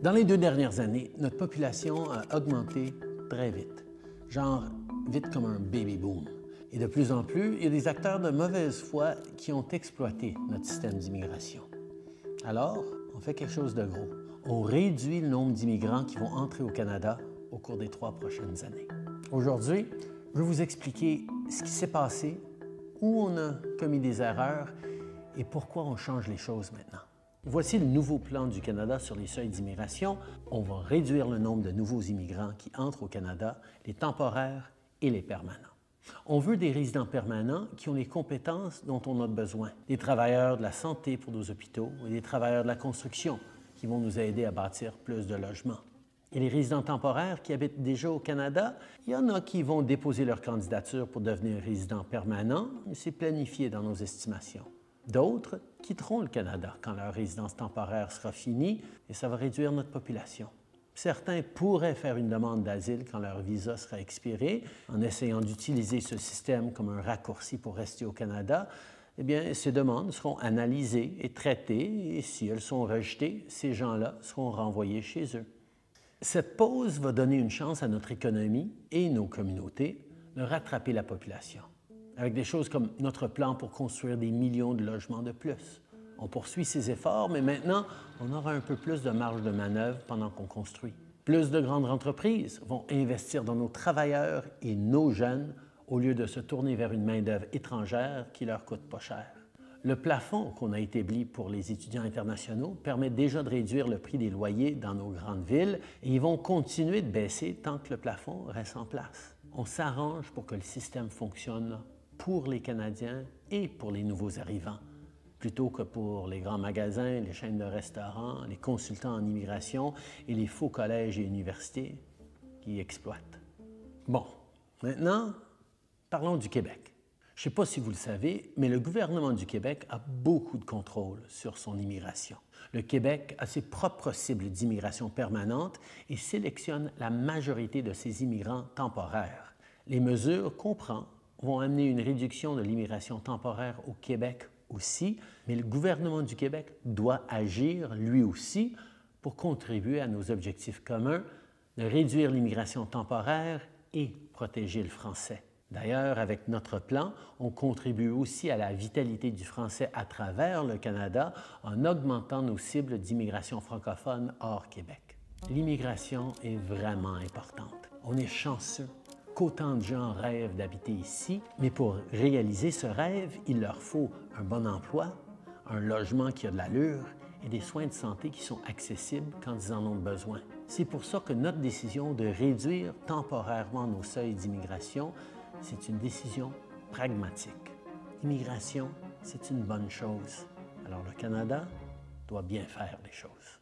Dans les 2 dernières années, notre population a augmenté très vite, genre vite comme un baby boom. Et de plus en plus, il y a des acteurs de mauvaise foi qui ont exploité notre système d'immigration. Alors, on fait quelque chose de gros. On réduit le nombre d'immigrants qui vont entrer au Canada au cours des 3 prochaines années. Aujourd'hui, je vais vous expliquer ce qui s'est passé, où on a commis des erreurs et pourquoi on change les choses maintenant. Voici le nouveau plan du Canada sur les seuils d'immigration. On va réduire le nombre de nouveaux immigrants qui entrent au Canada, les temporaires et les permanents. On veut des résidents permanents qui ont les compétences dont on a besoin. Des travailleurs de la santé pour nos hôpitaux et des travailleurs de la construction qui vont nous aider à bâtir plus de logements. Et les résidents temporaires qui habitent déjà au Canada, il y en a qui vont déposer leur candidature pour devenir résidents permanents, mais c'est planifié dans nos estimations. D'autres quitteront le Canada quand leur résidence temporaire sera finie et ça va réduire notre population. Certains pourraient faire une demande d'asile quand leur visa sera expiré en essayant d'utiliser ce système comme un raccourci pour rester au Canada. Eh bien, ces demandes seront analysées et traitées et si elles sont rejetées, ces gens-là seront renvoyés chez eux. Cette pause va donner une chance à notre économie et nos communautés de rattraper la population, avec des choses comme notre plan pour construire des millions de logements de plus. On poursuit ces efforts, mais maintenant, on aura un peu plus de marge de manœuvre pendant qu'on construit. Plus de grandes entreprises vont investir dans nos travailleurs et nos jeunes au lieu de se tourner vers une main-d'œuvre étrangère qui leur coûte pas cher. Le plafond qu'on a établi pour les étudiants internationaux permet déjà de réduire le prix des loyers dans nos grandes villes et ils vont continuer de baisser tant que le plafond reste en place. On s'arrange pour que le système fonctionne pour les Canadiens et pour les nouveaux arrivants, plutôt que pour les grands magasins, les chaînes de restaurants, les consultants en immigration et les faux collèges et universités qui exploitent. Bon, maintenant, parlons du Québec. Je ne sais pas si vous le savez, mais le gouvernement du Québec a beaucoup de contrôle sur son immigration. Le Québec a ses propres cibles d'immigration permanente et sélectionne la majorité de ses immigrants temporaires. Les mesures qu'on prend vont amener une réduction de l'immigration temporaire au Québec aussi, mais le gouvernement du Québec doit agir lui aussi pour contribuer à nos objectifs communs de réduire l'immigration temporaire et protéger le français. D'ailleurs, avec notre plan, on contribue aussi à la vitalité du français à travers le Canada en augmentant nos cibles d'immigration francophone hors Québec. L'immigration est vraiment importante. On est chanceux qu'autant de gens rêvent d'habiter ici, mais pour réaliser ce rêve, il leur faut un bon emploi, un logement qui a de l'allure et des soins de santé qui sont accessibles quand ils en ont besoin. C'est pour ça que notre décision de réduire temporairement nos seuils d'immigration, c'est une décision pragmatique. L'immigration, c'est une bonne chose. Alors le Canada doit bien faire les choses.